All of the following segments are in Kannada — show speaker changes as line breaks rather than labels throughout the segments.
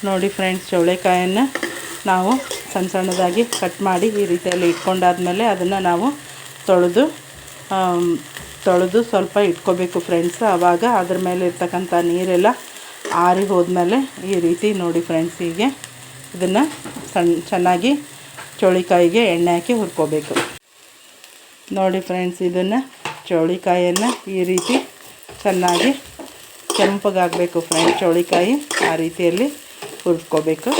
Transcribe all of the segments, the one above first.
ನೋಡಿ ಫ್ರೆಂಡ್ಸ್, ಚೌಳೆಕಾಯನ್ನು ನಾವು ಸಣ್ಣ ಸಣ್ಣದಾಗಿ ಕಟ್ ಮಾಡಿ ಈ ರೀತಿಯಲ್ಲಿ ಇಟ್ಕೊಂಡಾದ್ಮೇಲೆ ಅದನ್ನು ನಾವು ತೊಳೆದು ಸ್ವಲ್ಪ ಇಟ್ಕೋಬೇಕು ಫ್ರೆಂಡ್ಸ್. ಆವಾಗ ಅದ್ರ ಮೇಲೆ ಇರ್ತಕ್ಕಂಥ ನೀರೆಲ್ಲ ಆರಿ ಹೋದ್ಮೇಲೆ ಈ ರೀತಿ ನೋಡಿ ಫ್ರೆಂಡ್ಸ್, ಹೀಗೆ ಇದನ್ನು ಚೆನ್ನಾಗಿ ಚೌಳಿಕಾಯಿಗೆ ಎಣ್ಣೆ ಹಾಕಿ ಹುರ್ಕೋಬೇಕು. ನೋಡಿ ಫ್ರೆಂಡ್ಸ್, ಇದನ್ನು ಚೌಳಿಕಾಯನ್ನು ಈ ರೀತಿ ಚೆನ್ನಾಗಿ ಕೆಂಪಗಾಗಬೇಕು ಫ್ರೆಂಡ್ಸ್. ಚೌಳಿಕಾಯಿ ಆ ರೀತಿಯಲ್ಲಿ ಹುರ್ಕೋಬೇಕು.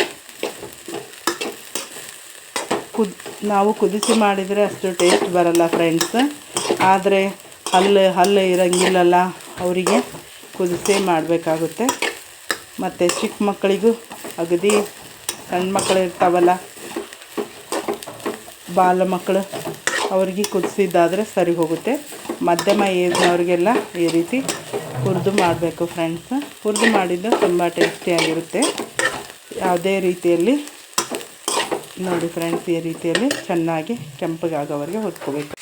ನಾವು ಕುದಿಸಿ ಮಾಡಿದರೆ ಅಷ್ಟು ಟೇಸ್ಟ್ ಬರಲ್ಲ ಫ್ರೆಂಡ್ಸ್. ಆದರೆ ಹಲ್ಲು ಇರೋಂಗಿಲ್ಲಲ್ಲ, ಅವರಿಗೆ ಕುದಿಸಿ ಮಾಡಬೇಕಾಗುತ್ತೆ. ಮತ್ತು ಚಿಕ್ಕ ಮಕ್ಕಳಿಗೂ ಅಗದಿ ಸಣ್ಣ ಮಕ್ಕಳು ಇರ್ತಾವಲ್ಲ, ಬಾಲ ಮಕ್ಕಳು, ಅವ್ರಿಗೆ ಕುದಿಸಿದ್ದಾದರೆ ಸರಿ ಹೋಗುತ್ತೆ. ಮಧ್ಯಮ ಏಜ್ನವ್ರಿಗೆಲ್ಲ ಈ ರೀತಿ ಹುರಿದು ಮಾಡಬೇಕು ಫ್ರೆಂಡ್ಸ್. ಹುರಿದು ಮಾಡಿದ್ದು ತುಂಬ ಟೇಸ್ಟಿಯಾಗಿರುತ್ತೆ. ಯಾವುದೇ ರೀತಿಯಲ್ಲಿ ನೋಡಿ ಫ್ರೆಂಡ್ಸ್, ಈ ರೀತಿಯಲ್ಲಿ ಚೆನ್ನಾಗಿ ಕೆಂಪಗಾಗೋವರೆಗೆ ಹುರ್ಕೋಬೇಕು.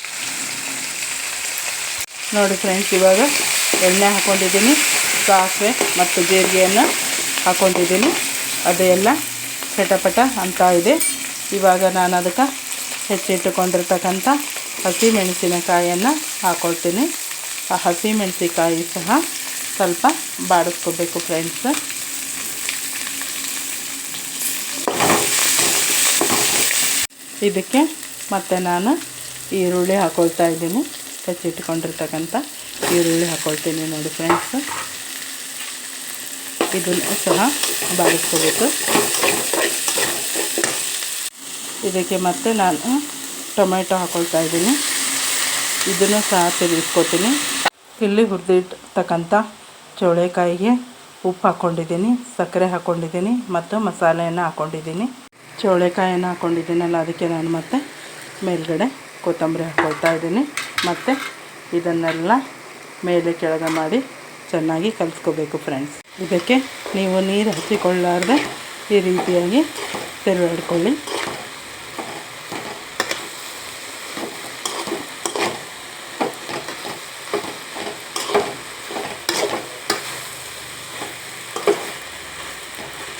ನೋಡಿ ಫ್ರೆಂಡ್ಸ್, ಇವಾಗ ಎಣ್ಣೆ ಹಾಕ್ಕೊಂಡಿದ್ದೀನಿ, ಸಾಸಿವೆ ಮತ್ತು ಜೀರಿಗೆಯನ್ನು ಹಾಕ್ಕೊಂಡಿದ್ದೀನಿ. ಅದೆಲ್ಲ ಚಟಪಟ ಅಂತ ಇದೆ. ಇವಾಗ ನಾನು ಅದಕ್ಕೆ ಹೆಚ್ಚಿಟ್ಟುಕೊಂಡಿರ್ತಕ್ಕಂಥ ಹಸಿ ಮೆಣಸಿನಕಾಯಿಯನ್ನು ಹಾಕ್ಕೊಳ್ತೀನಿ. ಆ ಹಸಿ ಮೆಣಸಿನಕಾಯಿ ಸಹ ಸ್ವಲ್ಪ ಬಾಡಿಸ್ಕೋಬೇಕು ಫ್ರೆಂಡ್ಸ್. ಇದಕ್ಕೆ ಮತ್ತೆ ನಾನು ಈರುಳ್ಳಿ ಹಾಕ್ಕೊಳ್ತಾ ಇದ್ದೀನಿ. ಹೆಚ್ಚಿಟ್ಕೊಂಡಿರ್ತಕ್ಕಂಥ ಈರುಳ್ಳಿ ಹಾಕ್ಕೊಳ್ತೀನಿ ನೋಡಿ ಫ್ರೆಂಡ್ಸ್. ಇದನ್ನು ಸಹ ಬಾಡಿಸ್ಕೋಬೇಕು. ಇದಕ್ಕೆ ಮತ್ತೆ ನಾನು ಟೊಮೆಟೊ ಹಾಕ್ಕೊಳ್ತಾ ಇದ್ದೀನಿ. ಇದನ್ನು ಸಹ ತಿರುಗಿಸ್ಕೊತೀನಿ. ಇಲ್ಲಿ ಹುರಿದಿರ್ತಕ್ಕಂಥ ಚೌಳೆಕಾಯಿಗೆ ಉಪ್ಪು ಹಾಕ್ಕೊಂಡಿದ್ದೀನಿ, ಸಕ್ಕರೆ ಹಾಕ್ಕೊಂಡಿದ್ದೀನಿ ಮತ್ತು ಮಸಾಲೆಯನ್ನು ಹಾಕ್ಕೊಂಡಿದ್ದೀನಿ. ಚೌಳೆಕಾಯನ್ನು ಹಾಕ್ಕೊಂಡಿದ್ದೀನಲ್ಲ, ಅದಕ್ಕೆ ನಾನು ಮತ್ತೆ ಮೇಲ್ಗಡೆ ಕೊತ್ತಂಬರಿ ಹಾಕ್ಕೊಳ್ತಾ ಇದ್ದೀನಿ. ಮತ್ತು ಇದನ್ನೆಲ್ಲ ಮೇಲೆ ಕೆಳಗೆ ಮಾಡಿ ಚೆನ್ನಾಗಿ ಕಲಿಸ್ಕೋಬೇಕು ಫ್ರೆಂಡ್ಸ್. ಇದಕ್ಕೆ ನೀವು ನೀರು ಹಚ್ಚಿಕೊಳ್ಳಾರ್ದೆ ಈ ರೀತಿಯಾಗಿ ತಿರುಗಾಡ್ಕೊಳ್ಳಿ.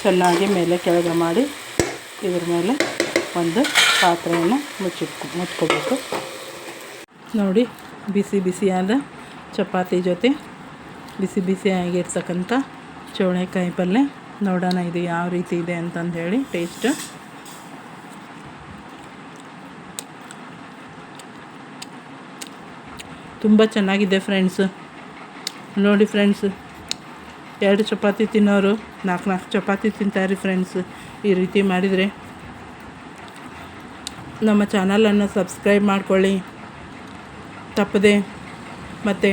ಚೆನ್ನಾಗಿ ಮೇಲೆ ಕೆಳಗೆ ಮಾಡಿ ಇದ್ರ ಮೇಲೆ ಒಂದು ಪಾತ್ರೆಯನ್ನು ಮುಚ್ಕೋಬೇಕು. ನೋಡಿ, ಬಿಸಿಯಾದ ಚಪಾತಿ ಜೊತೆ ಬಿಸಿಯಾಗಿರ್ತಕ್ಕಂಥ ಚೌಳೆಕಾಯಿ ಪಲ್ಯ. ನೋಡೋಣ ಇದು ಯಾವ ರೀತಿ ಇದೆ ಅಂತಂದು ಹೇಳಿ ಟೇಸ್ಟ್. ತುಂಬ ಚೆನ್ನಾಗಿದೆ ಫ್ರೆಂಡ್ಸ್. ನೋಡಿ ಫ್ರೆಂಡ್ಸ್, 2 ಚಪಾತಿ ತಿನ್ನೋರು 4 ಚಪಾತಿ ತಿಂತಾರೆ ಫ್ರೆಂಡ್ಸ್. ಈ ರೀತಿ ಮಾಡಿದರೆ ನಮ್ಮ ಚಾನಲನ್ನು ಸಬ್ಸ್ಕ್ರೈಬ್ ಮಾಡ್ಕೊಳ್ಳಿ ತಪ್ಪದೆ. ಮತ್ತು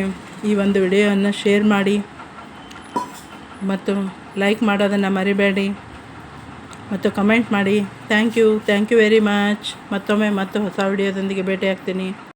ಈ ಒಂದು ವಿಡಿಯೋವನ್ನು ಶೇರ್ ಮಾಡಿ ಮತ್ತು ಲೈಕ್ ಮಾಡೋದನ್ನು ಮರಿಬೇಡಿ ಮತ್ತು ಕಮೆಂಟ್ ಮಾಡಿ. Thank you very much. ಮತ್ತೊಮ್ಮೆ ಹೊಸ ವಿಡಿಯೋದೊಂದಿಗೆ ಭೇಟಿ ಆಗ್ತೀನಿ.